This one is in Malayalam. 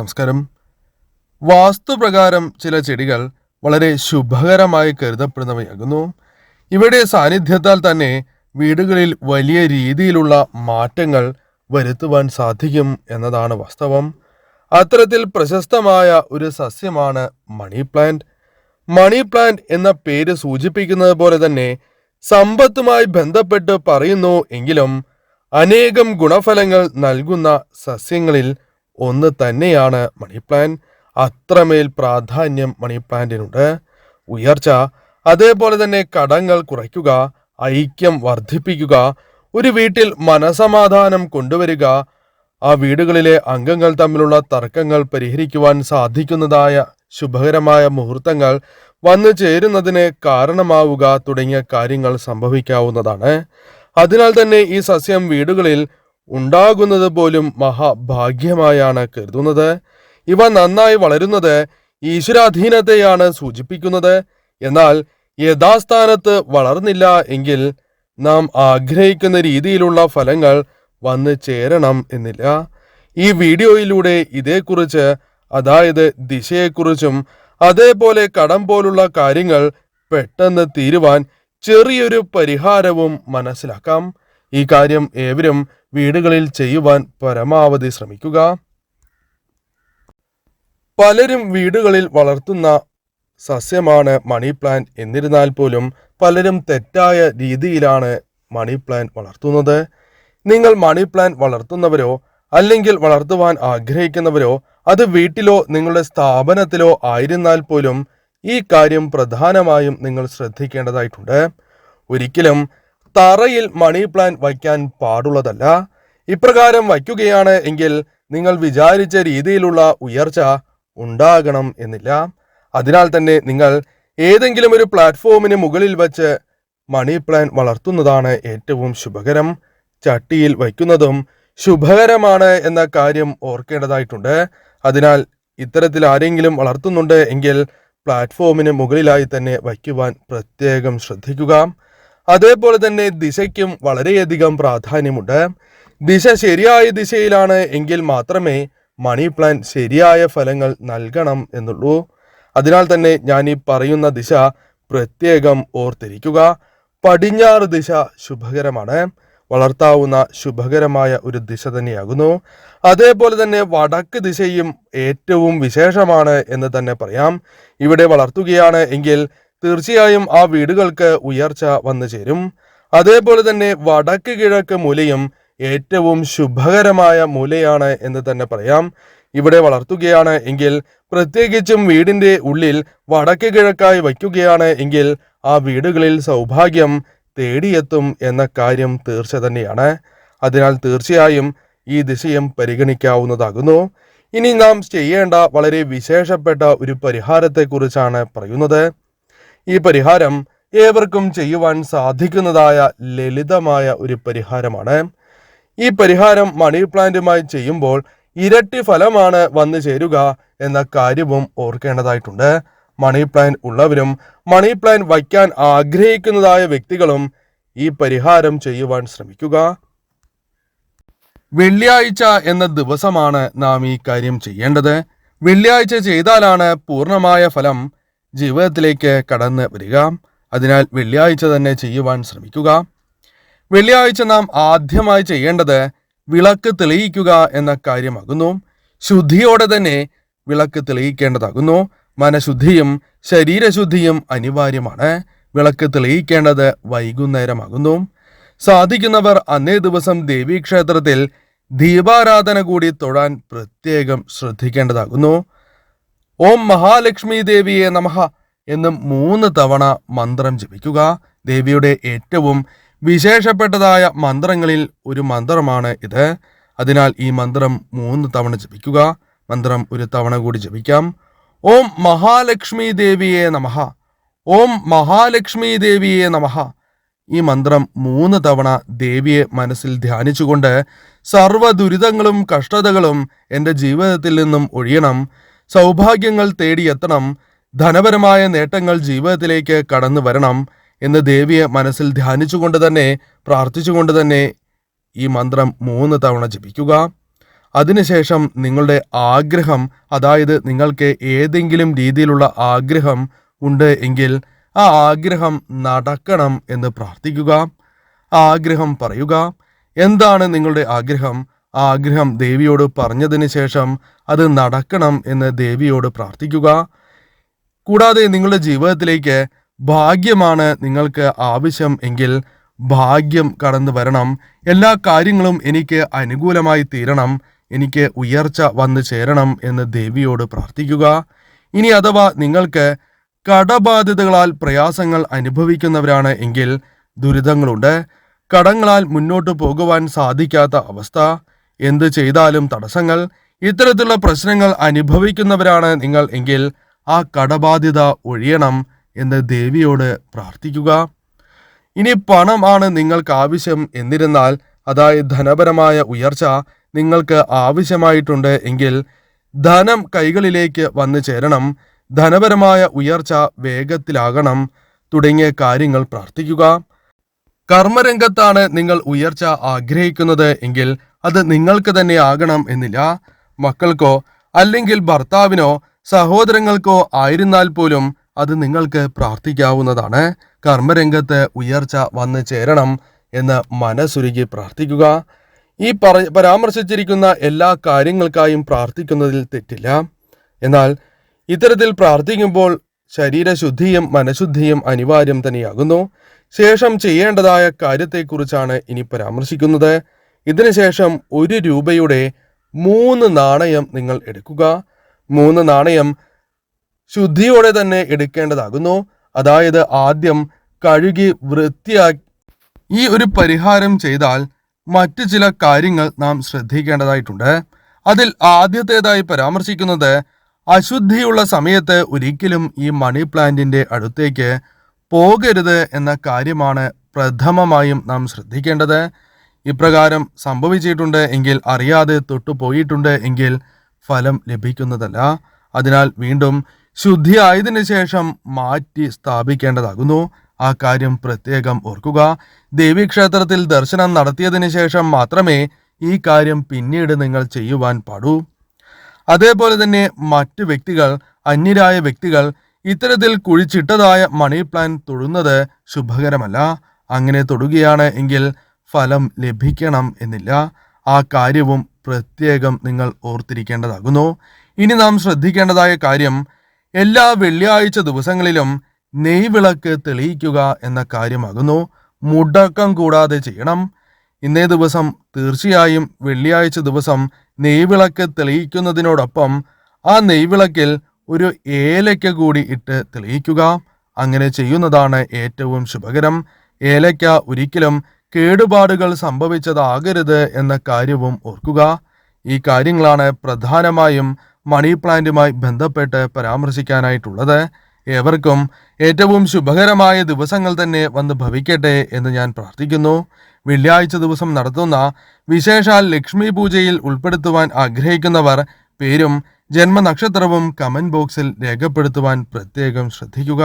നമസ്കാരം. വാസ്തുപ്രകാരം ചില ചെടികൾ വളരെ ശുഭകരമായി കരുതപ്പെടുന്നവയാകുന്നു. ഇവയുടെ സാന്നിധ്യത്താൽ തന്നെ വീടുകളിൽ വലിയ രീതിയിലുള്ള മാറ്റങ്ങൾ വരുത്തുവാൻ സാധിക്കും എന്നതാണ് വാസ്തവം. അത്തരത്തിൽ പ്രശസ്തമായ ഒരു സസ്യമാണ് മണി പ്ലാന്റ്. മണി പ്ലാന്റ് എന്ന പേര് സൂചിപ്പിക്കുന്നത് പോലെ തന്നെ സമ്പത്തുമായി ബന്ധപ്പെട്ട് പറയുന്നു എങ്കിലും അനേകം ഗുണഫലങ്ങൾ നൽകുന്ന സസ്യങ്ങളിൽ ഒന്ന് തന്നെയാണ് മണി പ്ലാന്റ്. അത്രമേൽ പ്രാധാന്യം മണി പ്ലാന്റിനുണ്ട്. ഉയർച്ച, അതേപോലെ തന്നെ കടങ്ങൾ കുറയ്ക്കുക, ഐക്യം വർദ്ധിപ്പിക്കുക, ഒരു വീട്ടിൽ മനസമാധാനം കൊണ്ടുവരിക, ആ വീടുകളിലെ അംഗങ്ങൾ തമ്മിലുള്ള തർക്കങ്ങൾ പരിഹരിക്കുവാൻ സാധിക്കുന്നതായ ശുഭകരമായ മുഹൂർത്തങ്ങൾ വന്നു ചേരുന്നതിന് കാരണമാവുക തുടങ്ങിയ കാര്യങ്ങൾ സംഭവിക്കാവുന്നതാണ്. അതിനാൽ തന്നെ ഈ സസ്യം വീടുകളിൽ ഉണ്ടാകുന്നത് പോലും മഹാഭാഗ്യമായാണ് കരുതുന്നത്. ഇവ നന്നായി വളരുന്നത് ഈശ്വരാധീനത്തെയാണ് സൂചിപ്പിക്കുന്നത്. എന്നാൽ യഥാസ്ഥാനത്ത് വളർന്നില്ല എങ്കിൽ നാം ആഗ്രഹിക്കുന്ന രീതിയിലുള്ള ഫലങ്ങൾ വന്ന് ചേരണം എന്നില്ല. ഈ വീഡിയോയിലൂടെ ഇതേക്കുറിച്ച്, അതായത് ദിശയെക്കുറിച്ചും അതേപോലെ കടം പോലുള്ള കാര്യങ്ങൾ പെട്ടെന്ന് തീരുവാൻ ചെറിയൊരു പരിഹാരവും മനസ്സിലാക്കാം. ഈ കാര്യം ഏവരും വീടുകളിൽ ചെയ്യുവാൻ പരമാവധി ശ്രമിക്കുക. പലരും വീടുകളിൽ വളർത്തുന്ന സസ്യമാണ് മണി പ്ലാന്റ്. എന്നിരുന്നാൽ പോലും പലരും തെറ്റായ രീതിയിലാണ് മണി പ്ലാന്റ് വളർത്തുന്നത്. നിങ്ങൾ മണി പ്ലാന്റ് വളർത്തുന്നവരോ അല്ലെങ്കിൽ വളർത്തുവാൻ ആഗ്രഹിക്കുന്നവരോ അത് വീട്ടിലോ നിങ്ങളുടെ സ്ഥാപനത്തിലോ ആയിരുന്നാൽ പോലും ഈ കാര്യം പ്രധാനമായും നിങ്ങൾ ശ്രദ്ധിക്കേണ്ടതായിട്ടുണ്ട്. ഒരിക്കലും തറയിൽ മണി പ്ലാന്റ് വയ്ക്കാൻ പാടുള്ളതല്ല. ഇപ്രകാരം വയ്ക്കുകയാണ് എങ്കിൽ നിങ്ങൾ വിചാരിച്ച രീതിയിലുള്ള ഉയർച്ച ഉണ്ടാകണം എന്നില്ല. അതിനാൽ തന്നെ നിങ്ങൾ ഏതെങ്കിലും ഒരു പ്ലാറ്റ്ഫോമിന് മുകളിൽ വച്ച് മണി പ്ലാന്റ് വളർത്തുന്നതാണ് ഏറ്റവും ശുഭകരം. ചട്ടിയിൽ വയ്ക്കുന്നതും ശുഭകരമാണ് എന്ന കാര്യം ഓർക്കേണ്ടതായിട്ടുണ്ട്. അതിനാൽ ഇത്തരത്തിൽ ആരെങ്കിലും വളർത്തുന്നുണ്ട് എങ്കിൽ പ്ലാറ്റ്ഫോമിന് മുകളിലായി തന്നെ വയ്ക്കുവാൻ പ്രത്യേകം ശ്രദ്ധിക്കുക. അതേപോലെ തന്നെ ദിശയ്ക്കും വളരെയധികം പ്രാധാന്യമുണ്ട്. ദിശ ശരിയായ ദിശയിലാണ് എങ്കിൽ മാത്രമേ മണി പ്ലാന്റ് ശരിയായ ഫലങ്ങൾ നൽകണം എന്നുള്ളൂ. അതിനാൽ തന്നെ ഞാൻ ഈ പറയുന്ന ദിശ പ്രത്യേകം ഓർത്തിരിക്കുക. പടിഞ്ഞാറ് ദിശ ശുഭകരമാണ്, വളർത്താവുന്ന ശുഭകരമായ ഒരു ദിശ തന്നെയാകുന്നു. അതേപോലെ തന്നെ വടക്ക് ദിശയും ഏറ്റവും വിശേഷമാണ് എന്ന് തന്നെ പറയാം. ഇവിടെ വളർത്തുകയാണ് എങ്കിൽ തീർച്ചയായും ആ വീടുകൾക്ക് ഉയർച്ച വന്നു ചേരും. അതേപോലെ തന്നെ വടക്ക് കിഴക്ക് മൂലയും ഏറ്റവും ശുഭകരമായ മൂലയാണ് എന്ന് തന്നെ പറയാം. ഇവിടെ വളർത്തുകയാണ് എങ്കിൽ, പ്രത്യേകിച്ചും വീടിന്റെ ഉള്ളിൽ വടക്ക് കിഴക്കായി വയ്ക്കുകയാണ് എങ്കിൽ ആ വീടുകളിൽ സൗഭാഗ്യം തേടിയെത്തും എന്ന കാര്യം തീർച്ച തന്നെയാണ്. അതിനാൽ തീർച്ചയായും ഈ ദിശയും പരിഗണിക്കാവുന്നതാകുന്നു. ഇനി നാം ചെയ്യേണ്ട വളരെ വിശേഷപ്പെട്ട ഒരു പരിഹാരത്തെക്കുറിച്ചാണ് പറയുന്നത്. ഈ പരിഹാരം ഏവർക്കും ചെയ്യുവാൻ സാധിക്കുന്നതായ ലളിതമായ ഒരു പരിഹാരമാണ്. ഈ പരിഹാരം മണി പ്ലാന്റുമായി ചെയ്യുമ്പോൾ ഇരട്ടി ഫലമാണ് വന്നു ചേരുക എന്ന കാര്യവും ഓർക്കേണ്ടതായിട്ടുണ്ട്. മണി പ്ലാന്റ് ഉള്ളവരും മണി പ്ലാന്റ് വയ്ക്കാൻ ആഗ്രഹിക്കുന്നതായ വ്യക്തികളും ഈ പരിഹാരം ചെയ്യുവാൻ ശ്രമിക്കുക. വെള്ളിയാഴ്ച എന്ന ദിവസമാണ് നാം ഈ കാര്യം ചെയ്യേണ്ടത്. വെള്ളിയാഴ്ച ചെയ്താലാണ് പൂർണ്ണമായ ഫലം ജീവിതത്തിലേക്ക് കടന്നു വരിക. അതിനാൽ വെള്ളിയാഴ്ച തന്നെ ചെയ്യുവാൻ ശ്രമിക്കുക. വെള്ളിയാഴ്ച നാം ആദ്യമായി ചെയ്യേണ്ടത് വിളക്ക് തെളിയിക്കുക എന്ന കാര്യമാകുന്നു. ശുദ്ധിയോടെ തന്നെ വിളക്ക് തെളിയിക്കേണ്ടതാകുന്നു. മനഃശുദ്ധിയും ശരീരശുദ്ധിയും അനിവാര്യമാണ്. വിളക്ക് തെളിയിക്കേണ്ടത് വൈകുന്നേരമാകുന്നു. സാധിക്കുന്നവർ അന്നേ ദിവസം ദേവീക്ഷേത്രത്തിൽ ദീപാരാധന കൂടി തൊഴാൻ പ്രത്യേകം ശ്രദ്ധിക്കേണ്ടതാകുന്നു. ഓം മഹാലക്ഷ്മി ദേവിയെ നമഃ എന്ന് 3 തവണ മന്ത്രം ജപിക്കുക. ദേവിയുടെ ഏറ്റവും വിശേഷപ്പെട്ടതായ മന്ത്രങ്ങളിൽ ഒരു മന്ത്രമാണ് ഇത്. അതിനാൽ ഈ മന്ത്രം 3 തവണ ജപിക്കുക. മന്ത്രം ഒരു തവണ കൂടി ജപിക്കാം. ഓം മഹാലക്ഷ്മി ദേവിയെ നമഃ, ഓം മഹാലക്ഷ്മി ദേവിയെ നമഃ. ഈ മന്ത്രം 3 തവണ ദേവിയെ മനസ്സിൽ ധ്യാനിച്ചുകൊണ്ട് സർവ്വ ദുരിതങ്ങളും കഷ്ടതകളും എൻ്റെ ജീവിതത്തിൽ നിന്നും ഒഴിയണം, സൗഭാഗ്യങ്ങൾ തേടിയെത്തണം, ധനപരമായ നേട്ടങ്ങൾ ജീവിതത്തിലേക്ക് കടന്നു വരണം എന്ന് ദേവിയെ മനസ്സിൽ ധ്യാനിച്ചുകൊണ്ട് തന്നെ പ്രാർത്ഥിച്ചുകൊണ്ട് തന്നെ ഈ മന്ത്രം 3 തവണ ജപിക്കുക. അതിനുശേഷം നിങ്ങളുടെ ആഗ്രഹം, അതായത് നിങ്ങൾക്ക് ഏതെങ്കിലും രീതിയിലുള്ള ആഗ്രഹം ഉണ്ട് എങ്കിൽ ആ ആഗ്രഹം നടക്കണം എന്ന് പ്രാർത്ഥിക്കുക. ആ ആഗ്രഹം പറയുക. എന്താണ് നിങ്ങളുടെ ആഗ്രഹം? ആ ആഗ്രഹം ദേവിയോട് പറഞ്ഞതിന് ശേഷം അത് നടക്കണം എന്ന് ദേവിയോട് പ്രാർത്ഥിക്കുക. കൂടാതെ നിങ്ങളുടെ ജീവിതത്തിലേക്ക് ഭാഗ്യമാണ് നിങ്ങൾക്ക് ആവശ്യം എങ്കിൽ ഭാഗ്യം കടന്നു വരണം. എല്ലാ കാര്യങ്ങളും എനിക്ക് അനുകൂലമായി തീരണം, എനിക്ക് ഉയർച്ച വന്നു ചേരണം എന്ന് ദേവിയോട് പ്രാർത്ഥിക്കുക. ഇനി അഥവാ നിങ്ങൾക്ക് കടബാധ്യതകളാൽ പ്രയാസങ്ങൾ അനുഭവിക്കുന്നവരാണ് എങ്കിൽ ദുരിതങ്ങളുണ്ട്. കടങ്ങളാൽ മുന്നോട്ട് പോകുവാൻ സാധിക്കാത്ത അവസ്ഥ, എന്ത് ചെയ്താലും തടസ്സങ്ങൾ, ഇത്തരത്തിലുള്ള പ്രശ്നങ്ങൾ അനുഭവിക്കുന്നവരാണ് നിങ്ങൾ എങ്കിൽ ആ കടബാധ്യത ഒഴിയണം എന്ന് ദേവിയോട് പ്രാർത്ഥിക്കുക. ഇനി പണമാണ് നിങ്ങൾക്ക് ആവശ്യം എന്നിരുന്നാൽ, അതായത് ധനപരമായ ഉയർച്ച നിങ്ങൾക്ക് ആവശ്യമായിട്ടുണ്ട് എങ്കിൽ ധനം കൈകളിലേക്ക് വന്നു ചേരണം, ധനപരമായ ഉയർച്ച വേഗത്തിലാകണം തുടങ്ങിയ കാര്യങ്ങൾ പ്രാർത്ഥിക്കുക. കർമ്മരംഗത്താണ് നിങ്ങൾ ഉയർച്ച ആഗ്രഹിക്കുന്നത് എങ്കിൽ അത് നിങ്ങൾക്ക് തന്നെ ആകണം എന്നില്ല. മക്കൾക്കോ അല്ലെങ്കിൽ ഭർത്താവിനോ സഹോദരങ്ങൾക്കോ ആയിരുന്നാൽ പോലും അത് നിങ്ങൾക്ക് പ്രാർത്ഥിക്കാവുന്നതാണ്. കർമ്മരംഗത്ത് ഉയർച്ച വന്നു ചേരണം എന്ന് മനസ്സുരുകി പ്രാർത്ഥിക്കുക. ഈ പരാമർശിച്ചിരിക്കുന്ന എല്ലാ കാര്യങ്ങൾക്കായും പ്രാർത്ഥിക്കുന്നതിൽ തെറ്റില്ല. എന്നാൽ ഇത്തരത്തിൽ പ്രാർത്ഥിക്കുമ്പോൾ ശരീരശുദ്ധിയും മനഃശുദ്ധിയും അനിവാര്യം തന്നെയാകുന്നു. ശേഷം ചെയ്യേണ്ടതായ കാര്യത്തെക്കുറിച്ചാണ് ഇനി പരാമർശിക്കുന്നത്. ഇതിനുശേഷം 1 രൂപയുടെ 3 നാണയം നിങ്ങൾ എടുക്കുക. 3 നാണയം ശുദ്ധിയോടെ തന്നെ എടുക്കേണ്ടതാകുന്നു. അതായത് ആദ്യം കഴുകി വൃത്തിയാക്കി. ഈ ഒരു പരിഹാരം ചെയ്താൽ മറ്റു ചില കാര്യങ്ങൾ നാം ശ്രദ്ധിക്കേണ്ടതായിട്ടുണ്ട്. അതിൽ ആദ്യത്തേതായി പരാമർശിക്കുന്നത് അശുദ്ധിയുള്ള സമയത്ത് ഒരിക്കലും ഈ മണി പ്ലാന്റിന്റെ അടുത്തേക്ക് പോകരുത് എന്ന കാര്യമാണ് പ്രഥമമായും നാം ശ്രദ്ധിക്കേണ്ടത്. ഇപ്രകാരം സംഭവിച്ചിട്ടുണ്ട് എങ്കിൽ, അറിയാതെ തൊട്ടുപോയിട്ടുണ്ട് എങ്കിൽ ഫലം ലഭിക്കുന്നതല്ല. അതിനാൽ വീണ്ടും ശുദ്ധിയായതിനു ശേഷം മാറ്റി സ്ഥാപിക്കേണ്ടതാകുന്നു. ആ കാര്യം പ്രത്യേകം ഓർക്കുക. ദേവീക്ഷേത്രത്തിൽ ദർശനം നടത്തിയതിനു ശേഷം മാത്രമേ ഈ കാര്യം പിന്നീട് നിങ്ങൾ ചെയ്യുവാൻ പാടൂ. അതേപോലെ തന്നെ മറ്റു വ്യക്തികൾ, അന്യരായ വ്യക്തികൾ ഇത്തരത്തിൽ കുഴിച്ചിട്ടതായ മണി പ്ലാന്റ് തൊടുന്നത് ശുഭകരമല്ല. അങ്ങനെ തൊടുകയാണ് എങ്കിൽ ഫലം ലഭിക്കണം എന്നില്ല. ആ കാര്യവും പ്രത്യേകം നിങ്ങൾ ഓർത്തിരിക്കേണ്ടതാകുന്നു. ഇനി നാം ശ്രദ്ധിക്കേണ്ടതായ കാര്യം, എല്ലാ വെള്ളിയാഴ്ച ദിവസങ്ങളിലും നെയ്വിളക്ക് തെളിയിക്കുക എന്ന കാര്യമാകുന്നു. മുടക്കം കൂടാതെ ചെയ്യണം. ഇന്നേ ദിവസം തീർച്ചയായും വെള്ളിയാഴ്ച ദിവസം നെയ്വിളക്ക് തെളിയിക്കുന്നതിനോടൊപ്പം ആ നെയ്വിളക്കിൽ ഒരു ഏലയ്ക്ക കൂടി ഇട്ട് തെളിയിക്കുക. അങ്ങനെ ചെയ്യുന്നതാണ് ഏറ്റവും ശുഭകരം. ഏലയ്ക്ക ഒരിക്കലും കേടുപാടുകൾ സംഭവിച്ചതാകരുത് എന്ന കാര്യവും ഓർക്കുക. ഈ കാര്യങ്ങളാണ് പ്രധാനമായും മണി പ്ലാന്റുമായി ബന്ധപ്പെട്ട് പരാമർശിക്കാനായിട്ടുള്ളത്. ഏവർക്കും ഏറ്റവും ശുഭകരമായ ദിവസങ്ങൾ തന്നെ വന്ന് ഭവിക്കട്ടെ എന്ന് ഞാൻ പ്രാർത്ഥിക്കുന്നു. വെള്ളിയാഴ്ച ദിവസം നടത്തുന്ന വിശേഷാൽ ലക്ഷ്മി പൂജയിൽ ഉൾപ്പെടുത്തുവാൻ ആഗ്രഹിക്കുന്നവർ പേരും ജന്മനക്ഷത്രവും കമന്റ് ബോക്സിൽ രേഖപ്പെടുത്തുവാൻ പ്രത്യേകം ശ്രദ്ധിക്കുക.